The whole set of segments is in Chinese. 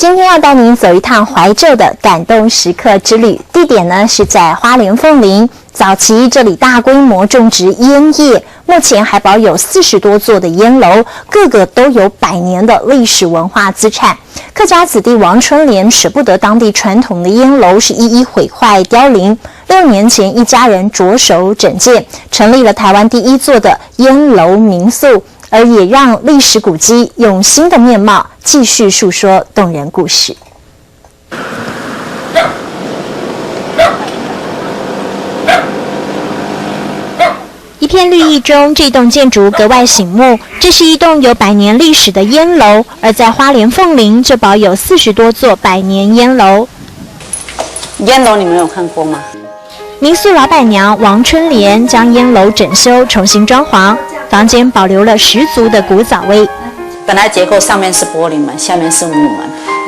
今天要带您走一趟怀旧的感动时刻之旅，地点呢是在花莲凤林。早期这里大规模种植烟叶，目前还保有40多座的烟楼，个个都有100年的历史文化资产。客家子弟王春莲舍不得当地传统的烟楼是一一毁坏凋零，6年前一家人着手整建，成立了台湾第一座的烟楼民宿。而也让历史古迹用新的面貌继续述说动人故事。一片绿意中，这栋建筑格外醒目。这是一栋有100年历史的烟楼，而在花莲凤林就保有40多座100年烟楼。烟楼你们有看过吗？民宿老板娘王春莲将烟楼整修，重新装潢。房间保留了十足的古早味。本来结构上面是玻璃门，下面是木门。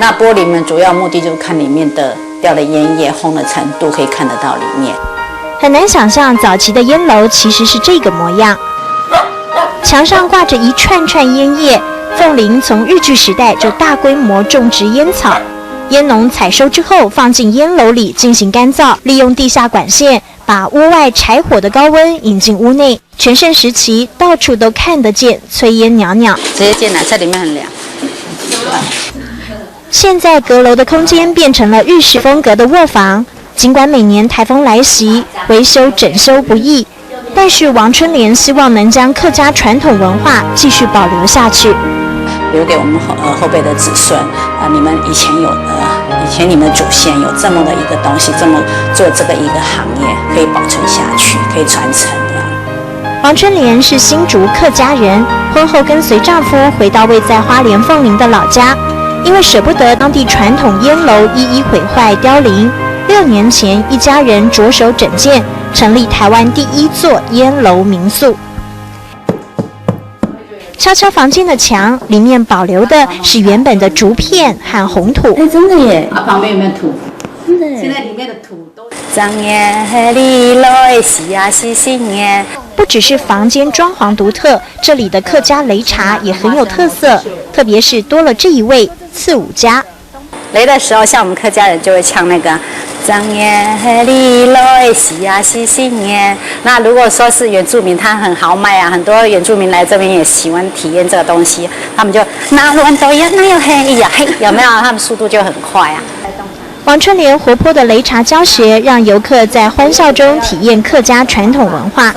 那玻璃门主要目的就是看里面的掉的烟叶烘的程度，可以看得到里面。很难想象早期的烟楼其实是这个模样，墙上挂着一串串烟叶。凤林从日据时代就大规模种植烟草，烟农采收之后放进烟楼里进行干燥，利用地下管线把屋外柴火的高温引进屋内。全盛时期，到处都看得见炊烟袅袅。直接进来，这里面很凉。现在阁楼的空间变成了日式风格的卧房。尽管每年台风来袭，维修整修不易，但是王春莲希望能将客家传统文化继续保留下去，留给我们后辈的子孙。你们以前你们祖先有这么的一个东西，这么做这个一个行业，可以保存下去，可以传承。王春莲是新竹客家人，婚后跟随丈夫回到位在花莲凤林的老家，因为舍不得当地传统烟楼一一毁坏凋零，6年前一家人着手整建，成立台湾第一座烟楼民宿。悄悄房间的墙里面保留的是原本的竹片和红土。哎，真的耶！旁边有没有土？真的耶！现在里面的土都。不只是房间装潢独特，这里的客家擂茶也很有特色，特别是多了这一味刺五家。擂的时候，像我们客家人就会唱那个“张眼里来西呀西新年”。那如果说是原住民，他很豪迈啊，很多原住民来这边也喜欢体验这个东西，他们就那乱抖呀，那又嘿呀嘿，有没有？他们速度就很快啊。王春莲活泼的擂茶教学，让游客在欢笑中体验客家传统文化。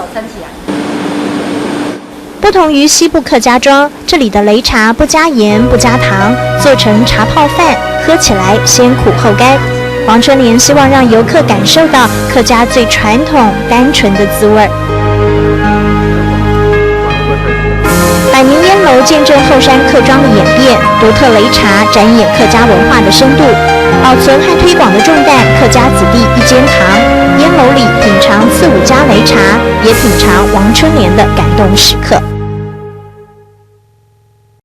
不同于西部客家庄，这里的擂茶不加盐不加糖，做成茶泡饭，喝起来先苦后甘。王春莲希望让游客感受到客家最传统单纯的滋味。100年烟楼见证后山客庄的演变，独特擂茶展演客家文化的深度，保存和推广的重担，客家子弟一间堂。烟楼里品尝刺五家擂茶，也品尝王春莲的感动时刻。